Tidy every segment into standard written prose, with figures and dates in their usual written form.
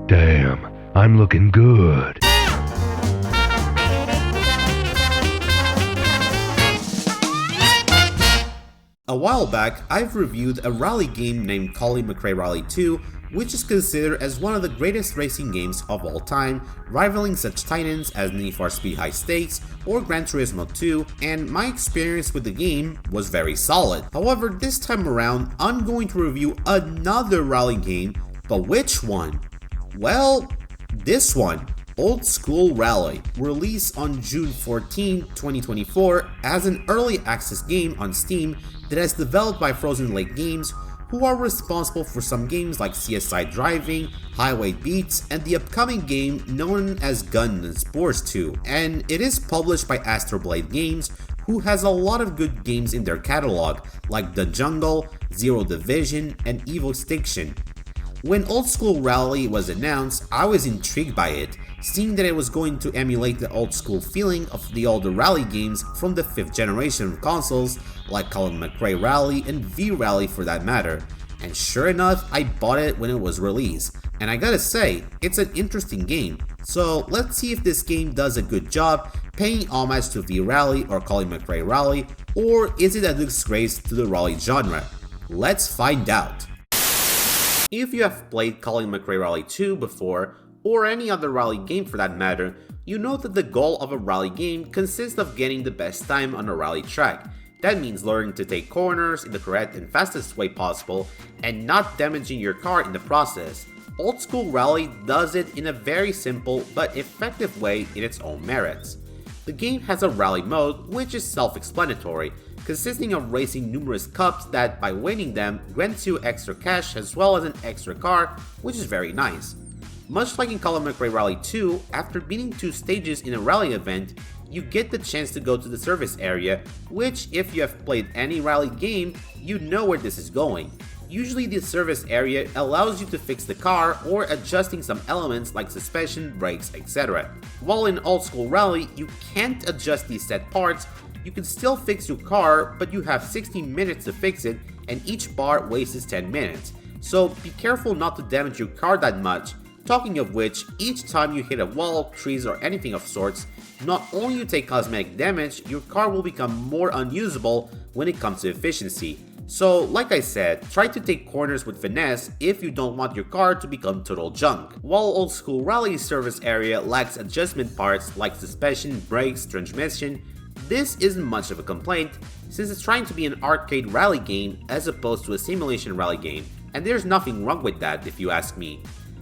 Damn, I'm looking good. A while back, I've reviewed a rally game named Colin Mcrae Rally 2, which is considered as one of the greatest racing games of all time, rivaling such titans as Need for Speed High Stakes or Gran Turismo 2, and my experience with the game was very solid. However, this time around, I'm going to review another rally game, but which one? Well, this one. Old School Rally, released on June 14, 2024 as an early access game on Steam that is developed by Frozen Lake Games, who are responsible for some games like CSI Driving, Highway Beats, and the upcoming game known as Gun and Sports 2, and it is published by Astroblade Games, who has a lot of good games in their catalog like The Jungle, Zero Division, and Evil Extinction. When Old School Rally was announced, I was intrigued by it, seeing that it was going to emulate the old school feeling of the older rally games from the 5th generation of consoles like Colin Mcrae Rally and V-Rally for that matter. And sure enough, I bought it when it was released, and I gotta say, it's an interesting game. So let's see if this game does a good job paying homage to V-Rally or Colin Mcrae Rally, or is it a disgrace to the rally genre? Let's find out. If you have played Colin Mcrae Rally 2 before, or any other rally game for that matter, you know that the goal of a rally game consists of getting the best time on a rally track. That means learning to take corners in the correct and fastest way possible and not damaging your car in the process. Old School Rally does it in a very simple but effective way in its own merits. The game has a rally mode which is self-explanatory, consisting of racing numerous cups that, by winning them, grants you extra cash as well as an extra car, which is very nice. Much like in Colin Mcrae Rally 2, after beating 2 stages in a rally event, you get the chance to go to the service area, which, if you have played any rally game, you know where this is going. Usually the service area allows you to fix the car or adjusting some elements like suspension, brakes, etc. While in Old School Rally, you can't adjust these set parts. You can still fix your car, but you have 60 minutes to fix it, and each bar wastes 10 minutes. So be careful not to damage your car that much. Talking of which, each time you hit a wall, trees, or anything of sorts, not only you take cosmetic damage, your car will become more unusable when it comes to efficiency. So, like I said, try to take corners with finesse if you don't want your car to become total junk. While Old School Rally's service area lacks adjustment parts like suspension, brakes, transmission, this isn't much of a complaint since it's trying to be an arcade rally game as opposed to a simulation rally game, and there's nothing wrong with that if you ask me.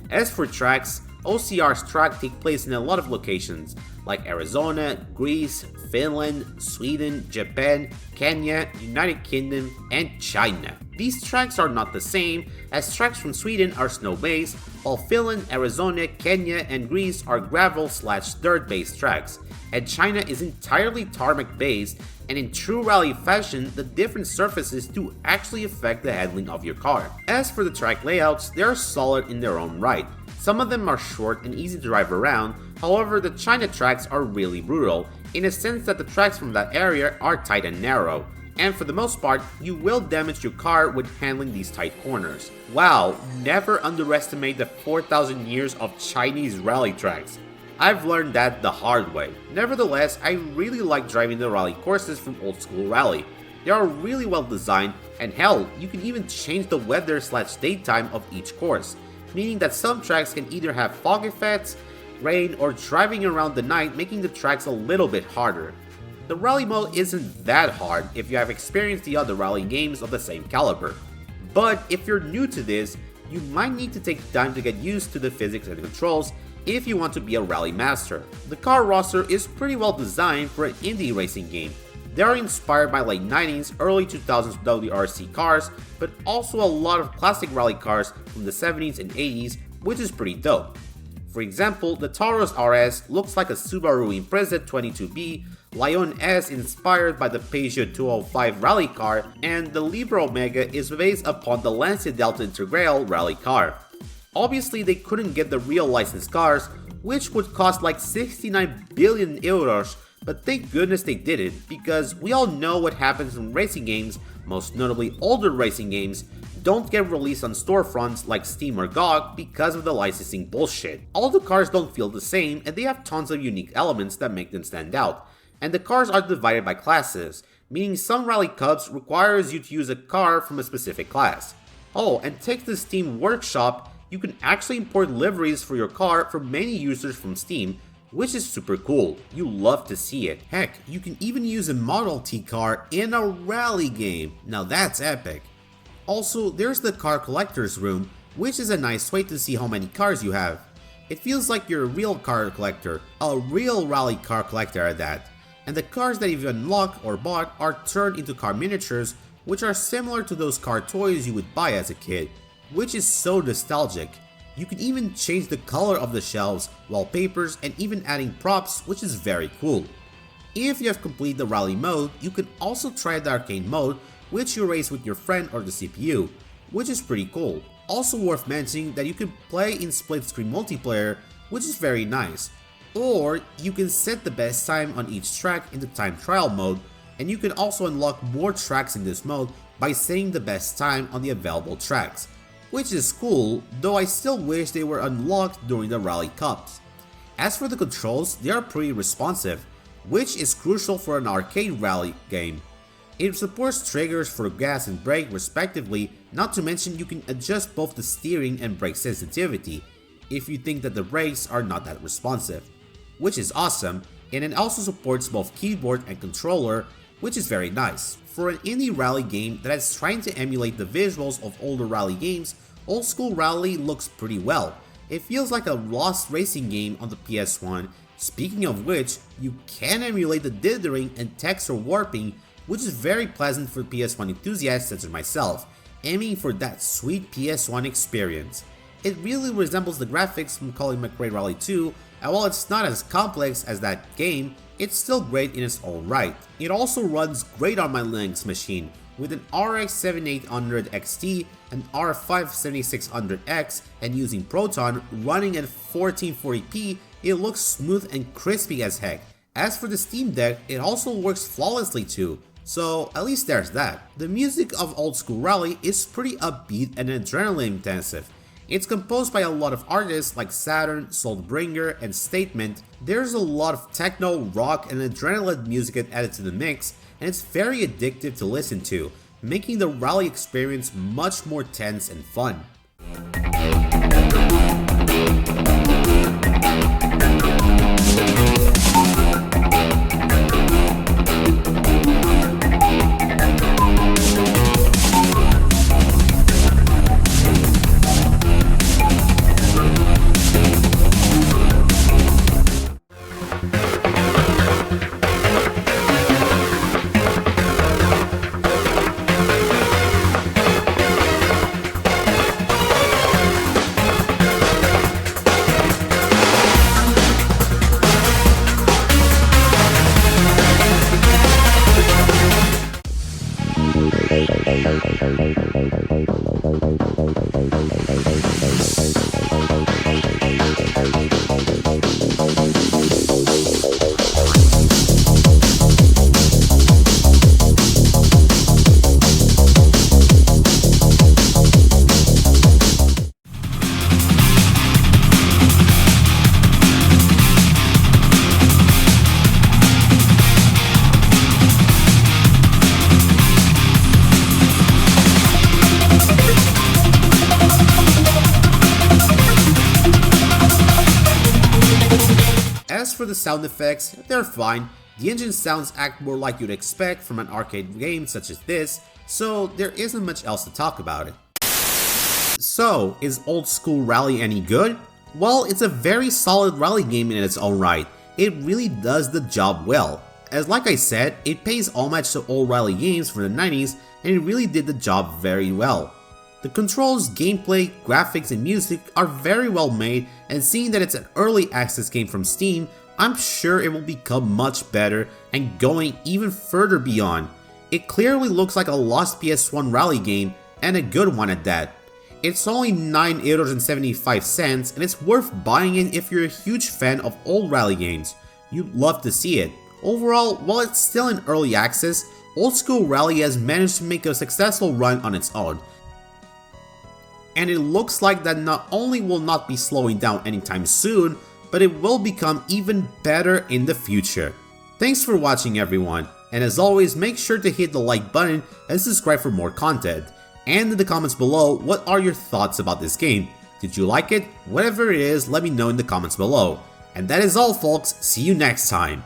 As for tracks, OCR's tracks take place in a lot of locations like Arizona, Greece, Finland, Sweden, Japan, Kenya, United Kingdom, and China. These tracks are not the same, as tracks from Sweden are snow-based, while Finland, Arizona, Kenya, and Greece are gravel/dirt-based tracks, and China is entirely tarmac-based, and in true rally fashion, the different surfaces do actually affect the handling of your car. As for the track layouts, they are solid in their own right. Some of them are short and easy to drive around, however the China tracks are really brutal, in a sense that the tracks from that area are tight and narrow, and for the most part, you will damage your car with handling these tight corners. Wow, never underestimate the 4,000 years of Chinese rally tracks. I've learned that the hard way. Nevertheless, I really like driving the rally courses from Old School Rally. They are really well designed, and hell, you can even change the weather/daytime of each course, meaning that some tracks can either have fog effects, rain, or driving around the night, making the tracks a little bit harder. The rally mode isn't that hard if you have experienced the other rally games of the same caliber, but if you're new to this, you might need to take time to get used to the physics and controls if you want to be a rally master. The car roster is pretty well designed for an indie racing game. They are inspired by late 90s, early 2000s WRC cars, but also a lot of classic rally cars from the 70s and 80s, which is pretty dope. For example, the Taurus RS looks like a Subaru Impreza 22B, Lion S inspired by the Peugeot 205 rally car, and the Libra Omega is based upon the Lancia Delta Integral rally car. Obviously, they couldn't get the real licensed cars, which would cost like 69 billion euros But thank goodness they did it, because we all know what happens when racing games, most notably older racing games, don't get released on storefronts like Steam or GOG because of the licensing bullshit. All the cars don't feel the same, and they have tons of unique elements that make them stand out. And the cars are divided by classes, meaning some Rally Cups requires you to use a car from a specific class. Oh, and take the Steam Workshop, you can actually import liveries for your car for many users from Steam, which is super cool. You love to see it. Heck, you can even use a Model T car in a rally game. Now that's epic. Also, there's the car collector's room, which is a nice way to see how many cars you have. It feels like you're a real car collector, a real rally car collector at that. And the cars that you've unlocked or bought are turned into car miniatures, which are similar to those car toys you would buy as a kid, which is so nostalgic. You can even change the color of the shelves, wallpapers, and even adding props, which is very cool. If you have completed the rally mode, you can also try the arcade mode, which you race with your friend or the CPU, which is pretty cool. Also worth mentioning that you can play in split screen multiplayer, which is very nice. Or you can set the best time on each track in the time trial mode, and you can also unlock more tracks in this mode by setting the best time on the available tracks, which is cool, though I still wish they were unlocked during the Rally Cups. As for the controls, they are pretty responsive, which is crucial for an arcade rally game. It supports triggers for gas and brake respectively, not to mention you can adjust both the steering and brake sensitivity if you think that the brakes are not that responsive, which is awesome, and it also supports both keyboard and controller, which is very nice. For an indie rally game that is trying to emulate the visuals of older rally games, Old School Rally looks pretty well. It feels like a lost racing game on the PS1. Speaking of which, you can emulate the dithering and texture warping, which is very pleasant for PS1 enthusiasts such as myself, aiming for that sweet PS1 experience. It really resembles the graphics from Colin Mcrae Rally 2, and while it's not as complex as that game, it's still great in its own right. It also runs great on my Linux machine, with an RX 7800 XT and R5 7600X, and using Proton running at 1440p, it looks smooth and crispy as heck. As for the Steam Deck, it also works flawlessly too, so at least there's that. The music of Old School Rally is pretty upbeat and adrenaline intensive. It's composed by a lot of artists like Saturn, Soulbringer, and Statement. There's a lot of techno, rock, and adrenaline music added to the mix, and it's very addictive to listen to, making the rally experience much more tense and fun. As for the sound effects, they're fine. The engine sounds act more like you'd expect from an arcade game such as this, so there isn't much else to talk about it. So, is Old School Rally any good? Well, it's a very solid rally game in its own right. It really does the job well. As like I said, it pays homage to old rally games from the 90s, and it really did the job very well. The controls, gameplay, graphics, and music are very well made, and seeing that it's an early access game from Steam, I'm sure it will become much better and going even further beyond. It clearly looks like a lost PS1 rally game, and a good one at that. It's only €9.75 and it's worth buying it if you're a huge fan of old rally games. You'd love to see it. Overall, while it's still in early access, Old School Rally has managed to make a successful run on its own. And it looks like that not only will not be slowing down anytime soon, but it will become even better in the future. Thanks for watching everyone, and as always make sure to hit the like button and subscribe for more content. And in the comments below, what are your thoughts about this game? Did you like it? Whatever it is, let me know in the comments below. And that is all folks, see you next time.